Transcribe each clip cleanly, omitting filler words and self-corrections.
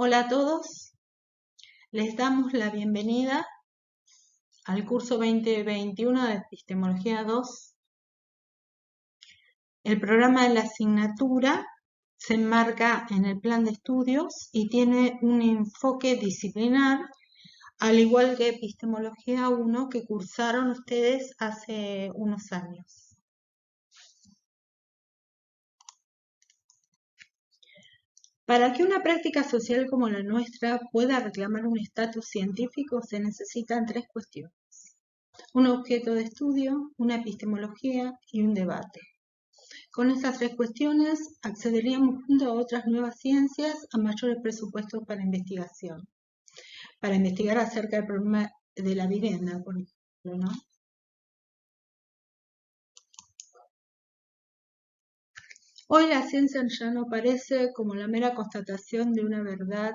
Hola a todos, les damos la bienvenida al curso 2021 de Epistemología 2. El programa de la asignatura se enmarca en el plan de estudios y tiene un enfoque disciplinar, al igual que Epistemología 1 que cursaron ustedes hace unos años. Para que una práctica social como la nuestra pueda reclamar un estatus científico se necesitan tres cuestiones: un objeto de estudio, una epistemología y un debate. Con estas tres cuestiones accederíamos junto a otras nuevas ciencias a mayores presupuestos para investigación. Para investigar acerca del problema de la vivienda, por ejemplo, ¿no? Hoy la ciencia ya no parece como la mera constatación de una verdad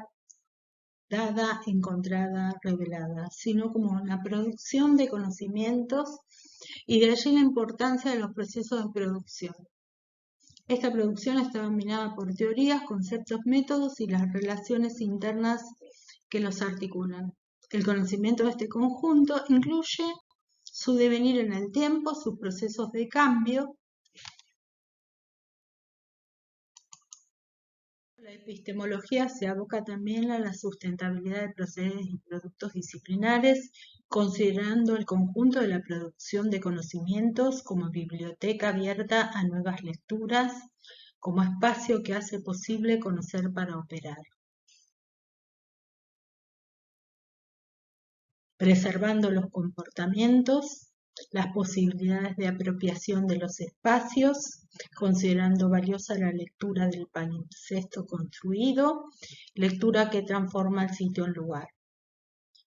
dada, encontrada, revelada, sino como la producción de conocimientos, y de allí la importancia de los procesos de producción. Esta producción está dominada por teorías, conceptos, métodos y las relaciones internas que los articulan. El conocimiento de este conjunto incluye su devenir en el tiempo, sus procesos de cambio. La epistemología se aboca también a la sustentabilidad de procederes y productos disciplinares, considerando el conjunto de la producción de conocimientos como biblioteca abierta a nuevas lecturas, como espacio que hace posible conocer para operar. Preservando los comportamientos, las posibilidades de apropiación de los espacios, considerando valiosa la lectura del palimpsesto construido, lectura que transforma el sitio en lugar.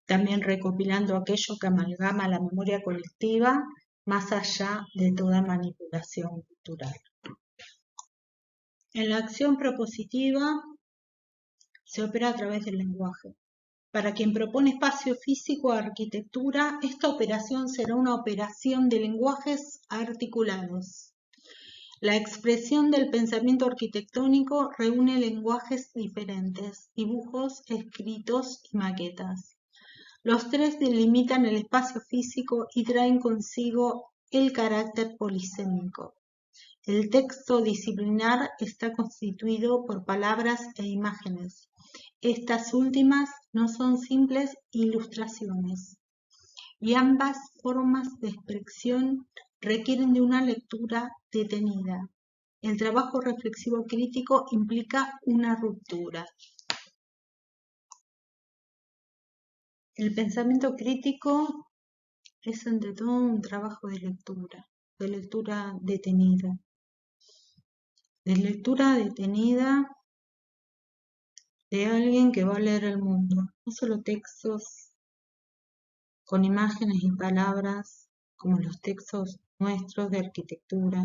También recopilando aquello que amalgama la memoria colectiva más allá de toda manipulación cultural. En la acción propositiva se opera a través del lenguaje. Para quien propone espacio físico a arquitectura, esta operación será una operación de lenguajes articulados. La expresión del pensamiento arquitectónico reúne lenguajes diferentes: dibujos, escritos y maquetas. Los tres delimitan el espacio físico y traen consigo el carácter polisémico. El texto disciplinar está constituido por palabras e imágenes. Estas últimas no son simples ilustraciones, y ambas formas de expresión requieren de una lectura detenida. El trabajo reflexivo crítico implica una ruptura. El pensamiento crítico es ante todo un trabajo de lectura detenida. De lectura detenida de alguien que va a leer el mundo, no solo textos con imágenes y palabras como los textos nuestros de arquitectura,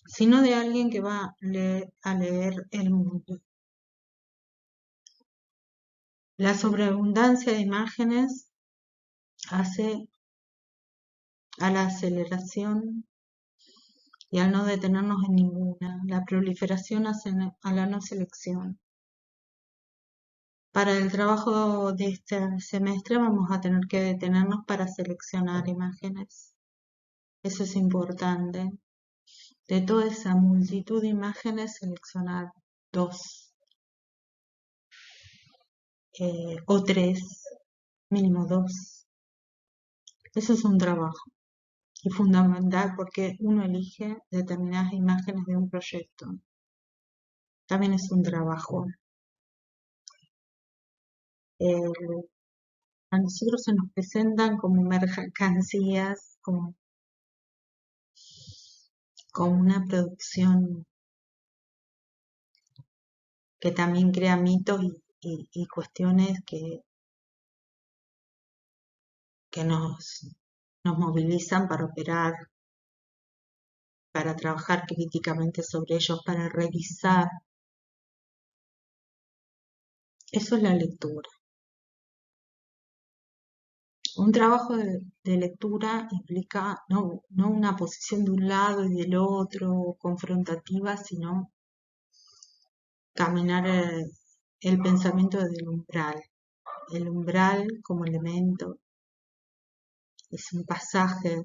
sino de alguien que va a leer el mundo. La sobreabundancia de imágenes hace a la aceleración y al no detenernos en ninguna. La proliferación hace a la no selección. Para el trabajo de este semestre vamos a tener que detenernos para seleccionar imágenes. Eso es importante. De toda esa multitud de imágenes, seleccionar 2 o 3, mínimo 2. Eso es un trabajo y fundamental porque uno elige determinadas imágenes de un proyecto. También es un trabajo. A nosotros se nos presentan como mercancías, como una producción que también crea mitos y cuestiones que nos movilizan para operar, para trabajar críticamente sobre ellos, para revisar. Eso es la lectura. Un trabajo de lectura implica no una posición de un lado y del otro confrontativa, sino caminar el pensamiento del umbral. El umbral como elemento es un pasaje,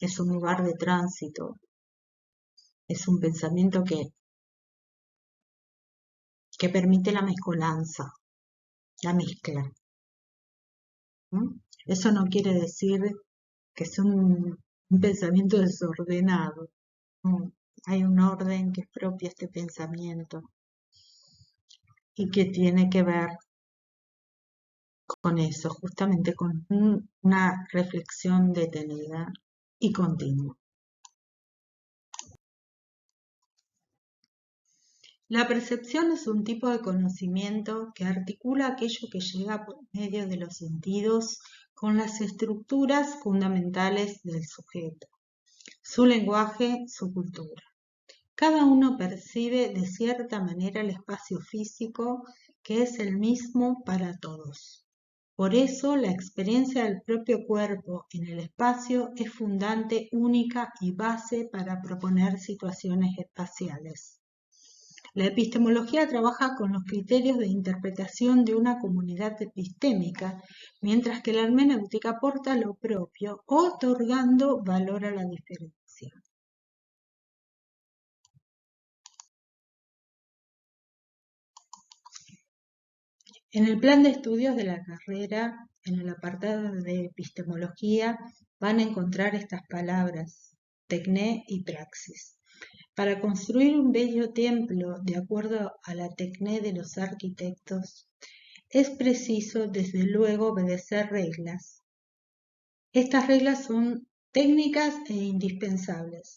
es un lugar de tránsito, es un pensamiento que permite la mezcolanza, la mezcla. ¿Mm? Eso no quiere decir que es un pensamiento desordenado. ¿No? Hay un orden que es propio a este pensamiento y que tiene que ver con eso, justamente con una reflexión detenida y continua. La percepción es un tipo de conocimiento que articula aquello que llega por medio de los sentidos con las estructuras fundamentales del sujeto, su lenguaje, su cultura. Cada uno percibe de cierta manera el espacio físico que es el mismo para todos. Por eso la experiencia del propio cuerpo en el espacio es fundante, única y base para proponer situaciones espaciales. La epistemología trabaja con los criterios de interpretación de una comunidad epistémica, mientras que la hermenéutica aporta lo propio, otorgando valor a la diferencia. En el plan de estudios de la carrera, en el apartado de epistemología, van a encontrar estas palabras, tecné y praxis. Para construir un bello templo de acuerdo a la tecné de los arquitectos, es preciso, desde luego, obedecer reglas. Estas reglas son técnicas e indispensables,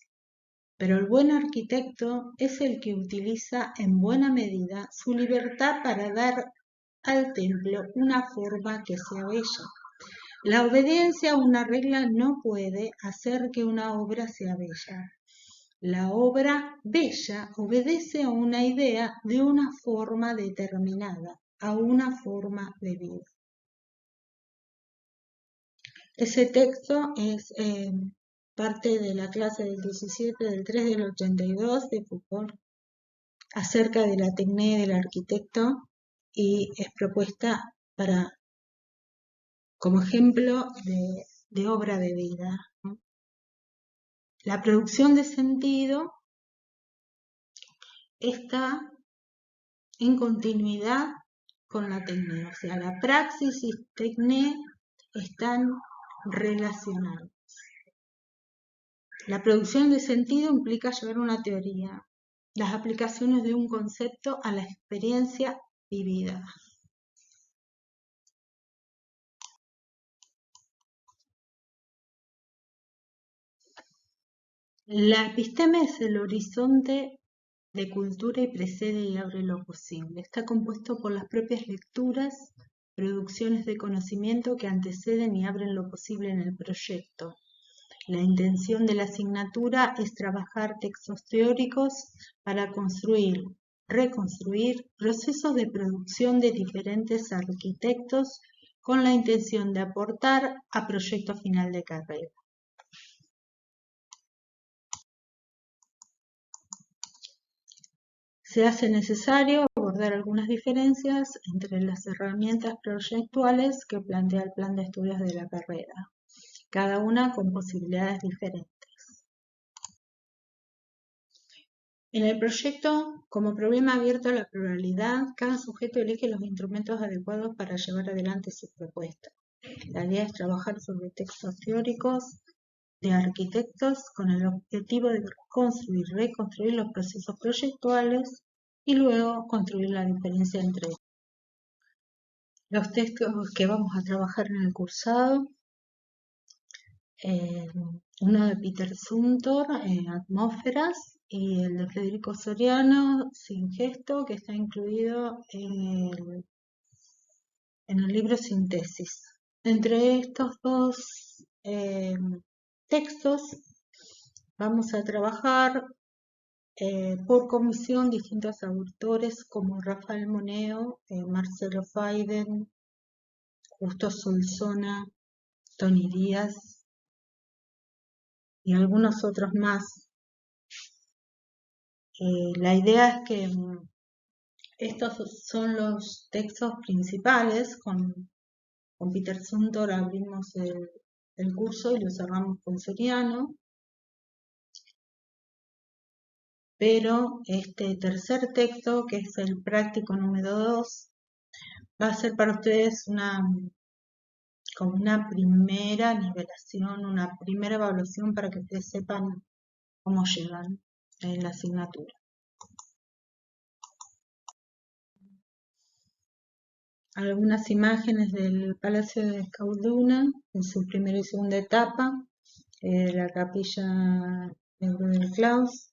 pero el buen arquitecto es el que utiliza en buena medida su libertad para dar al templo una forma que sea bella. La obediencia a una regla no puede hacer que una obra sea bella. La obra bella obedece a una idea de una forma determinada, a una forma de vida. Ese texto es parte de la clase del 17 del 3 del 82 de Foucault acerca de la tecné del arquitecto y es propuesta como ejemplo de obra de vida. La producción de sentido está en continuidad con la tecné, o sea, la praxis y tecné están relacionados. La producción de sentido implica llevar una teoría, las aplicaciones de un concepto a la experiencia vivida. La episteme es el horizonte de cultura y precede y abre lo posible. Está compuesto por las propias lecturas, producciones de conocimiento que anteceden y abren lo posible en el proyecto. La intención de la asignatura es trabajar textos teóricos para construir, reconstruir procesos de producción de diferentes arquitectos con la intención de aportar a proyecto final de carrera. Se hace necesario abordar algunas diferencias entre las herramientas proyectuales que plantea el plan de estudios de la carrera, cada una con posibilidades diferentes. En el proyecto, como problema abierto a la pluralidad, cada sujeto elige los instrumentos adecuados para llevar adelante su propuesta. La idea es trabajar sobre textos teóricos de arquitectos con el objetivo de construir, reconstruir los procesos proyectuales y luego construir la diferencia entre ellos. Los textos que vamos a trabajar en el cursado, uno de Peter Zumthor, Atmósferas, y el de Federico Soriano, Sin Gesto, que está incluido en el libro Síntesis. Entre estos dos textos vamos a trabajar por comisión distintos autores como Rafael Moneo, Marcelo Faiden, Justo Solsona, Tony Díaz y algunos otros más. La idea es que Estos son los textos principales. Con Peter Zumthor abrimos el curso y lo cerramos con Soriano. Pero este tercer texto, que es el práctico número 2, va a ser para ustedes como una primera nivelación, una primera evaluación para que ustedes sepan cómo llegan en la asignatura. Algunas imágenes del Palacio de Escalduna en su primera y segunda etapa, la capilla de Rudelklaus,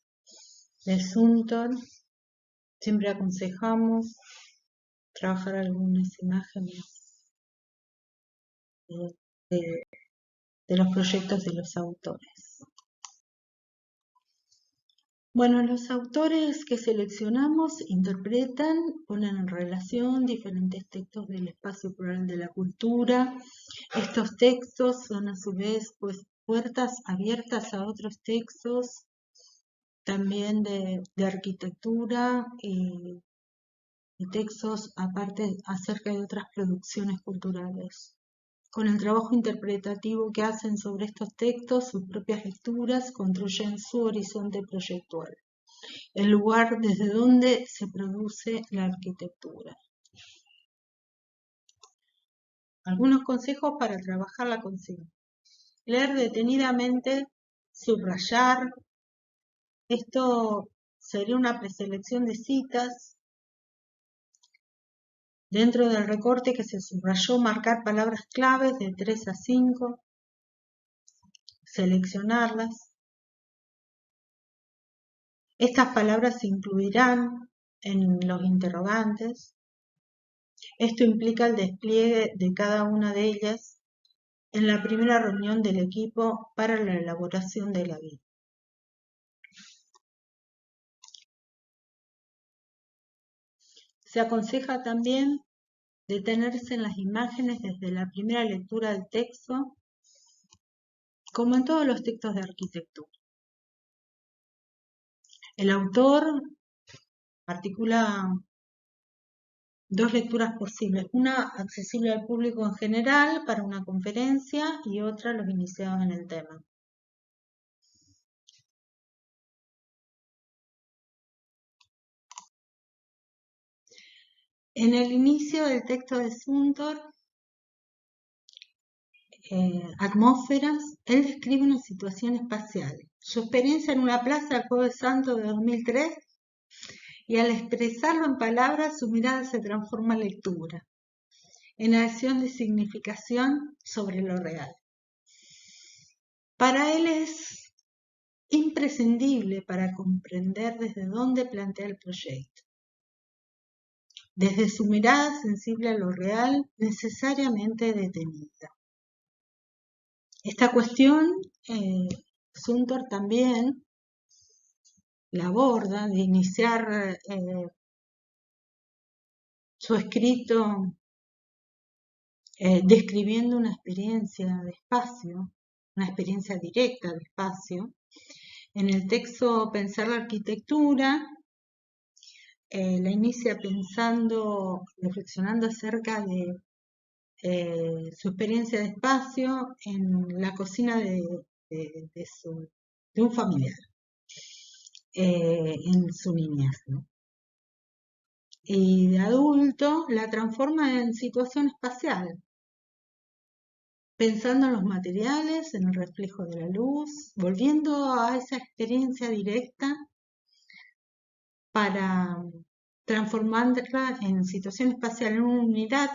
de Zumthor. Siempre aconsejamos trabajar algunas imágenes de, de los proyectos de los autores. Bueno, los autores que seleccionamos interpretan, ponen en relación diferentes textos del espacio plural de la cultura. Estos textos son a su vez pues puertas abiertas a otros textos, también de arquitectura y textos aparte acerca de otras producciones culturales. Con el trabajo interpretativo que hacen sobre estos textos, sus propias lecturas construyen su horizonte proyectual, el lugar desde donde se produce la arquitectura. Algunos consejos para trabajar la consigna. Leer detenidamente, subrayar. Esto sería una preselección de citas. Dentro del recorte que se subrayó, marcar palabras claves de 3 a 5, seleccionarlas. Estas palabras se incluirán en los interrogantes. Esto implica el despliegue de cada una de ellas en la primera reunión del equipo para la elaboración de la guía. Se aconseja también detenerse en las imágenes desde la primera lectura del texto, como en todos los textos de arquitectura. El autor articula dos lecturas posibles, una accesible al público en general para una conferencia y otra los iniciados en el tema. En el inicio del texto de Zumthor, Atmósferas, él describe una situación espacial. Su experiencia en una plaza del Jueves Santo de 2003, y al expresarlo en palabras, su mirada se transforma en lectura, en acción de significación sobre lo real. Para él es imprescindible para comprender desde dónde plantea el proyecto. Desde su mirada sensible a lo real, necesariamente detenida. Esta cuestión, Zumthor también la aborda, de iniciar su escrito describiendo una experiencia de espacio, una experiencia directa de espacio. En el texto Pensar la arquitectura, la inicia pensando, reflexionando acerca de su experiencia de espacio en la cocina de un familiar, en su niñez, ¿no? Y de adulto la transforma en situación espacial, pensando en los materiales, en el reflejo de la luz, volviendo a esa experiencia directa para transformarla en situación espacial, en una unidad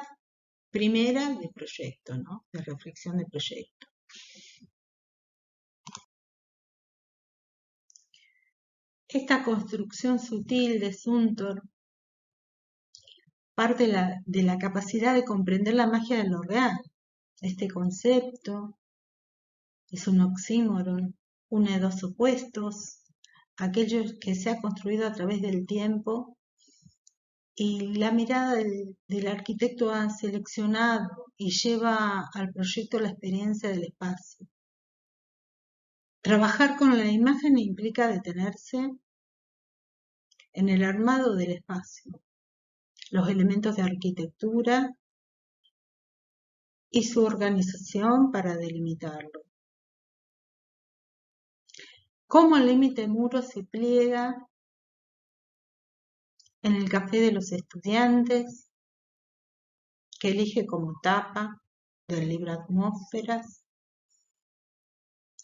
primera de proyecto, ¿no? De reflexión de proyecto. Esta construcción sutil de Zumthor parte de la capacidad de comprender la magia de lo real. Este concepto es un oxímoron, une dos opuestos, aquello que se ha construido a través del tiempo y la mirada del arquitecto ha seleccionado y lleva al proyecto la experiencia del espacio. Trabajar con la imagen implica detenerse en el armado del espacio, los elementos de arquitectura y su organización para delimitarlo. Cómo el límite muro se pliega en el café de los estudiantes, que elige como tapa del libro Atmósferas.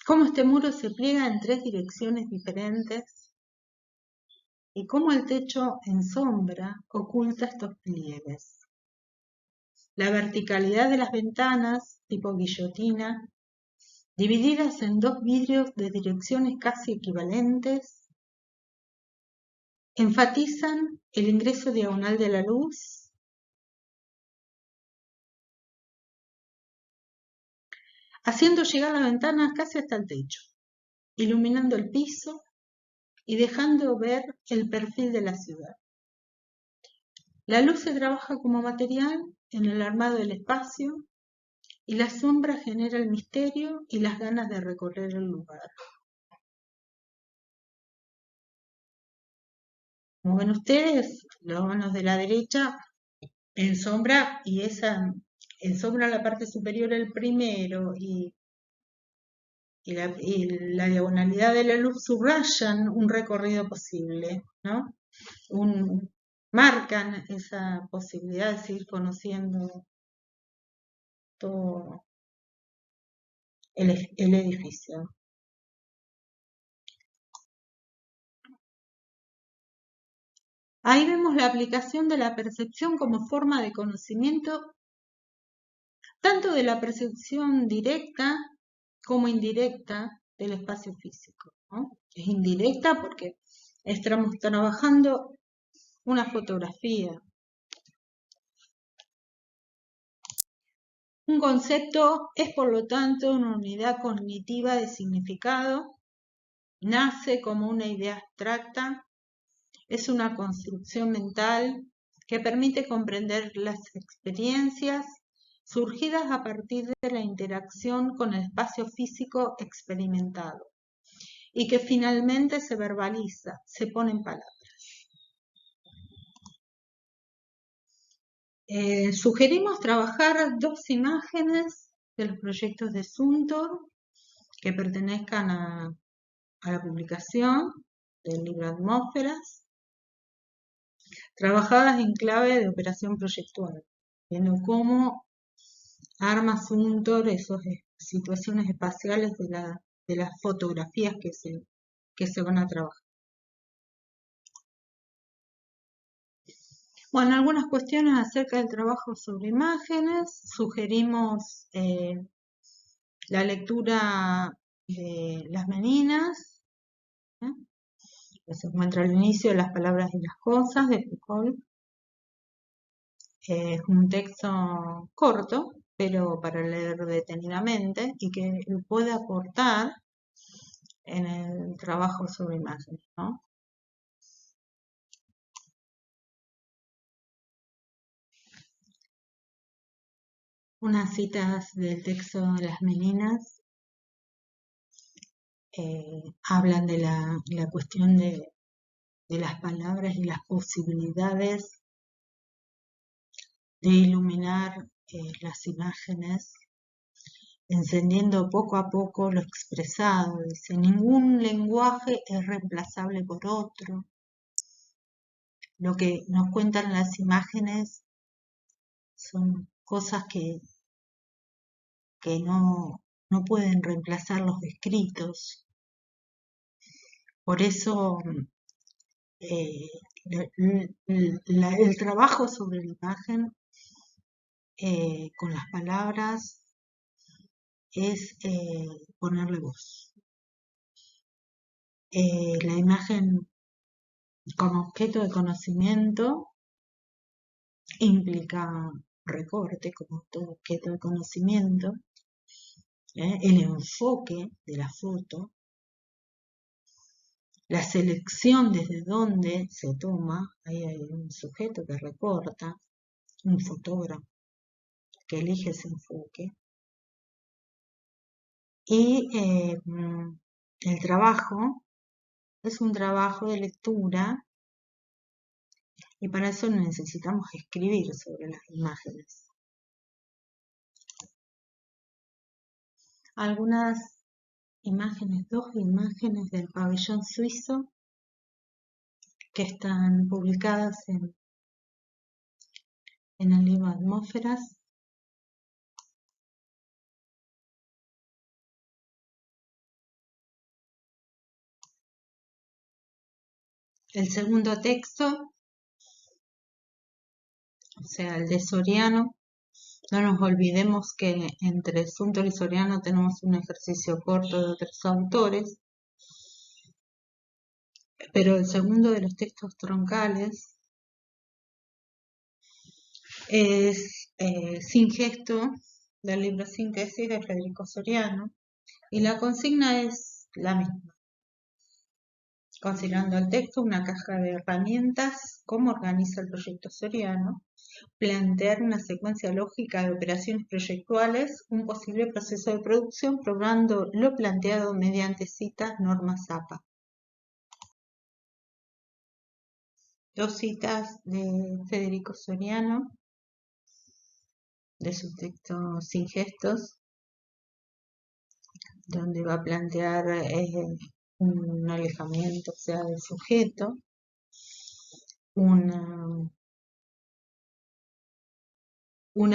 Cómo este muro se pliega en 3 direcciones diferentes y cómo el techo en sombra oculta estos pliegues. La verticalidad de las ventanas, tipo guillotina, divididas en 2 vidrios de direcciones casi equivalentes, enfatizan el ingreso diagonal de la luz, haciendo llegar la ventana casi hasta el techo, iluminando el piso y dejando ver el perfil de la ciudad. La luz se trabaja como material en el armado del espacio y la sombra genera el misterio y las ganas de recorrer el lugar. Como ven ustedes, los manos de la derecha en sombra y esa en sombra la parte superior el primero y la diagonalidad de la luz subrayan un recorrido posible, ¿no? Marcan esa posibilidad de seguir conociendo todo el edificio. Ahí vemos la aplicación de la percepción como forma de conocimiento, tanto de la percepción directa como indirecta del espacio físico, ¿no? Es indirecta porque estamos trabajando una fotografía. Un concepto es, por lo tanto, una unidad cognitiva de significado, nace como una idea abstracta, es una construcción mental que permite comprender las experiencias surgidas a partir de la interacción con el espacio físico experimentado y que finalmente se verbaliza, se pone en palabras. Sugerimos trabajar 2 imágenes de los proyectos de Zumthor que pertenezcan a la publicación del libro Atmósferas, trabajadas en clave de operación proyectual, viendo cómo arma Zumthor esas situaciones espaciales de las fotografías que se van a trabajar. Bueno, algunas cuestiones acerca del trabajo sobre imágenes. Sugerimos la lectura de Las Meninas, que se encuentra al inicio de Las palabras y las cosas, de Foucault. Es un texto corto, pero para leer detenidamente y que puede aportar en el trabajo sobre imágenes, ¿no? Unas citas del texto de Las Meninas hablan de la cuestión de las palabras y las posibilidades de iluminar las imágenes, encendiendo poco a poco lo expresado. Dice, ningún lenguaje es reemplazable por otro. Lo que nos cuentan las imágenes son cosas que no pueden reemplazar los escritos. Por eso el trabajo sobre la imagen con las palabras es ponerle voz. La imagen como objeto de conocimiento implica recorte como todo objeto de conocimiento, el enfoque de la foto, la selección desde donde se toma, ahí hay un sujeto que recorta, un fotógrafo que elige ese enfoque, y el trabajo es un trabajo de lectura Y para eso necesitamos escribir sobre las imágenes. Algunas imágenes, 2 imágenes del pabellón suizo que están publicadas en el libro Atmósferas. El segundo texto, o sea, el de Soriano, no nos olvidemos que entre Zumthor y Soriano tenemos un ejercicio corto de otros autores, pero el segundo de los textos troncales es Sin gesto, del libro Síntesis de Federico Soriano, y la consigna es la misma. Considerando el texto, una caja de herramientas, cómo organiza el proyecto Soriano, plantear una secuencia lógica de operaciones proyectuales, un posible proceso de producción, probando lo planteado mediante citas, normas APA. 2 citas de Federico Soriano, de su texto Sin gestos, donde va a plantear un alejamiento, o sea, del sujeto, una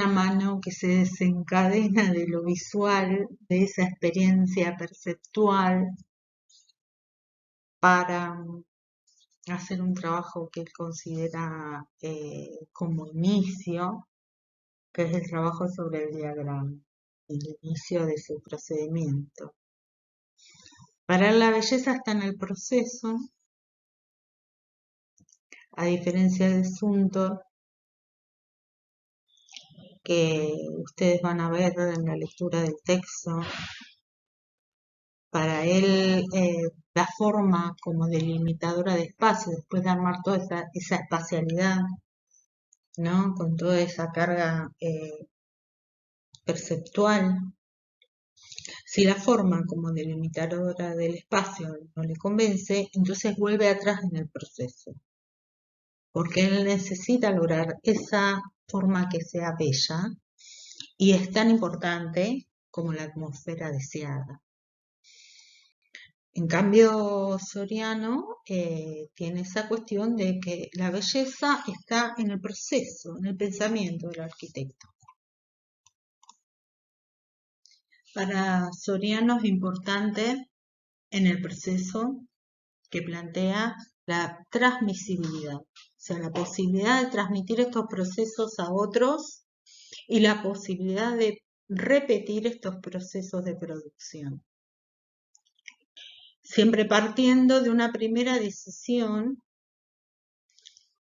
mano que se desencadena de lo visual, de esa experiencia perceptual, para hacer un trabajo que él considera como inicio, que es el trabajo sobre el diagrama, el inicio de su procedimiento. Para él la belleza está en el proceso, a diferencia de Zumthor, que ustedes van a ver en la lectura del texto. Para él, la forma como delimitadora de espacio, después de armar toda esa espacialidad, ¿no? Con toda esa carga perceptual, si la forma como delimitadora del espacio no le convence, entonces vuelve atrás en el proceso, porque él necesita lograr esa forma que sea bella y es tan importante como la atmósfera deseada. En cambio, Soriano tiene esa cuestión de que la belleza está en el proceso, en el pensamiento del arquitecto. Para Soriano es importante en el proceso que plantea la transmisibilidad, o sea, la posibilidad de transmitir estos procesos a otros y la posibilidad de repetir estos procesos de producción. Siempre partiendo de una primera decisión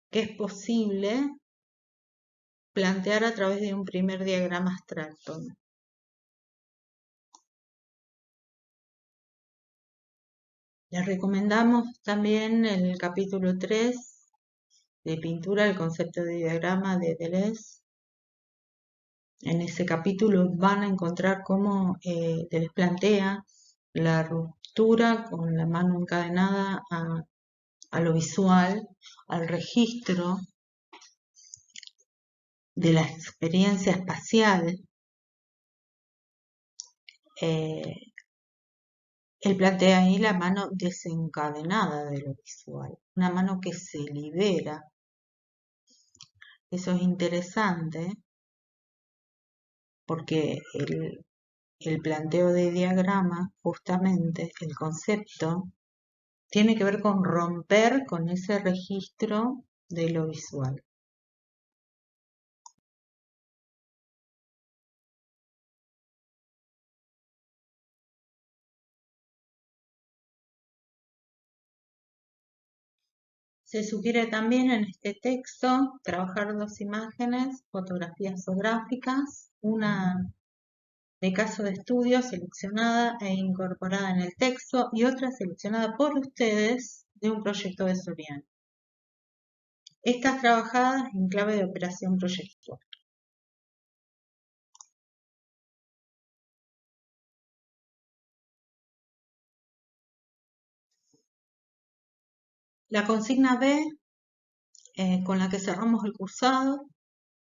que es posible plantear a través de un primer diagrama abstracto. Les recomendamos también el capítulo 3 de pintura, el concepto de diagrama de Deleuze. En ese capítulo van a encontrar cómo Deleuze plantea la ruptura con la mano encadenada a lo visual, al registro de la experiencia espacial. Él plantea ahí la mano desencadenada de lo visual, una mano que se libera. Eso es interesante porque el planteo de diagrama, justamente el concepto, tiene que ver con romper con ese registro de lo visual. Se sugiere también en este texto trabajar 2 imágenes, fotografías o gráficas, una de caso de estudio seleccionada e incorporada en el texto y otra seleccionada por ustedes de un proyecto de Soriano. Estas trabajadas en clave de operación proyectual. La consigna B con la que cerramos el cursado,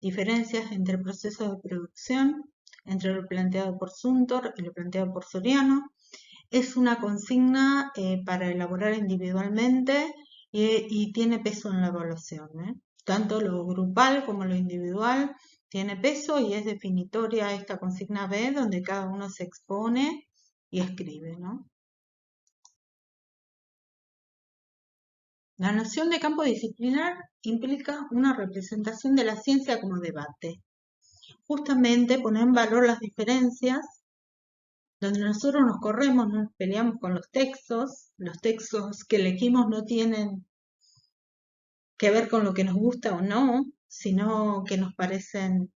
diferencias entre procesos de producción, entre lo planteado por Suntor y lo planteado por Soriano. Es una consigna para elaborar individualmente y tiene peso en la evaluación, ¿eh? Tanto lo grupal como lo individual tiene peso y es definitoria esta consigna B, donde cada uno se expone y escribe, ¿no? La noción de campo disciplinar implica una representación de la ciencia como debate. Justamente poner en valor las diferencias, donde nosotros nos corremos, no nos peleamos con los textos que elegimos no tienen que ver con lo que nos gusta o no, sino que nos parecen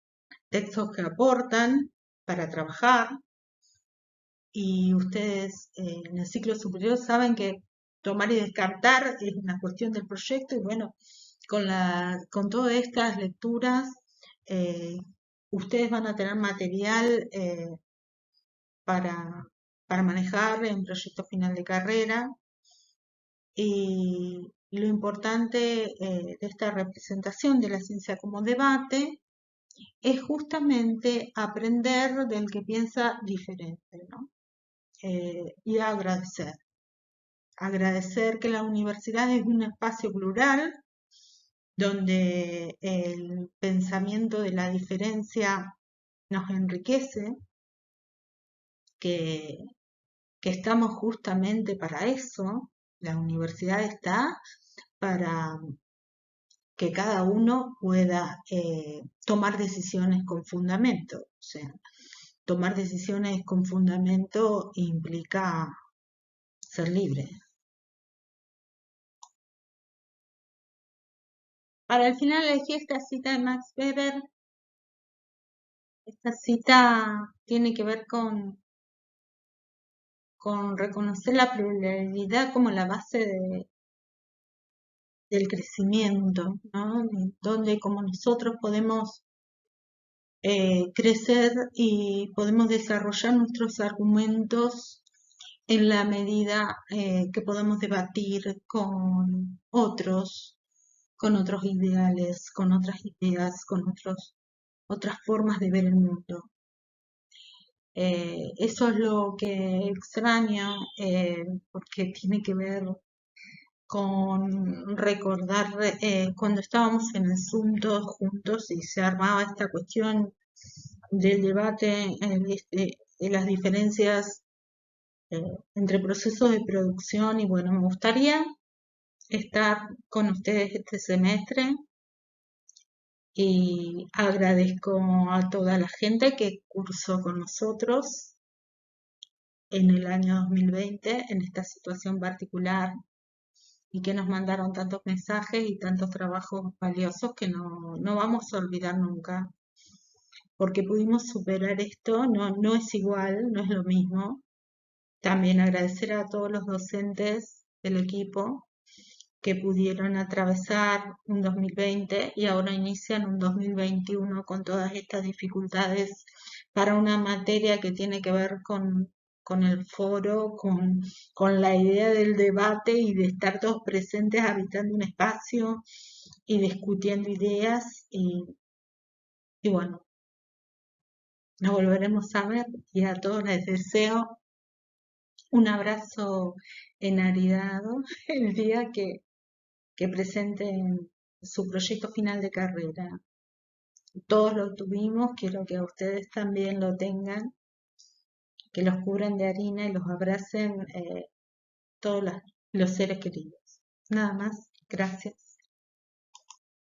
textos que aportan para trabajar. Y ustedes en el ciclo superior saben que tomar y descartar es una cuestión del proyecto y bueno, con todas estas lecturas eh, ustedes van a tener material para, para manejar en proyecto final de carrera. Y lo importante de esta representación de la ciencia como debate es justamente aprender del que piensa diferente, ¿no? Y agradecer. Agradecer que la universidad es un espacio plural donde el pensamiento de la diferencia nos enriquece, que, que estamos justamente para eso. La universidad está para que cada uno pueda tomar decisiones con fundamento. O sea, tomar decisiones con fundamento implica ser libre. Para el final elegí esta cita de Max Weber. Esta cita tiene que ver con reconocer la pluralidad como la base del crecimiento, ¿no? Donde como nosotros podemos crecer y podemos desarrollar nuestros argumentos en la medida que podamos debatir con otros ideales, con otras ideas, con otras formas de ver el mundo. Eso es lo que extraño porque tiene que ver con recordar cuando estábamos en el Zoom todos juntos y se armaba esta cuestión del debate de las diferencias entre procesos de producción y bueno, me gustaría estar con ustedes este semestre y agradezco a toda la gente que cursó con nosotros en el año 2020 en esta situación particular y que nos mandaron tantos mensajes y tantos trabajos valiosos que no vamos a olvidar nunca, porque pudimos superar esto, no es igual, no es lo mismo. También agradecer a todos los docentes del equipo que pudieron atravesar un 2020 y ahora inician un 2021 con todas estas dificultades para una materia que tiene que ver con el foro, con la idea del debate y de estar todos presentes habitando un espacio y discutiendo ideas y bueno, nos volveremos a ver y a todos les deseo un abrazo enariado el día que presenten su proyecto final de carrera. Todos lo tuvimos, quiero que ustedes también lo tengan, que los cubran de harina y los abracen todos los seres queridos. Nada más, gracias.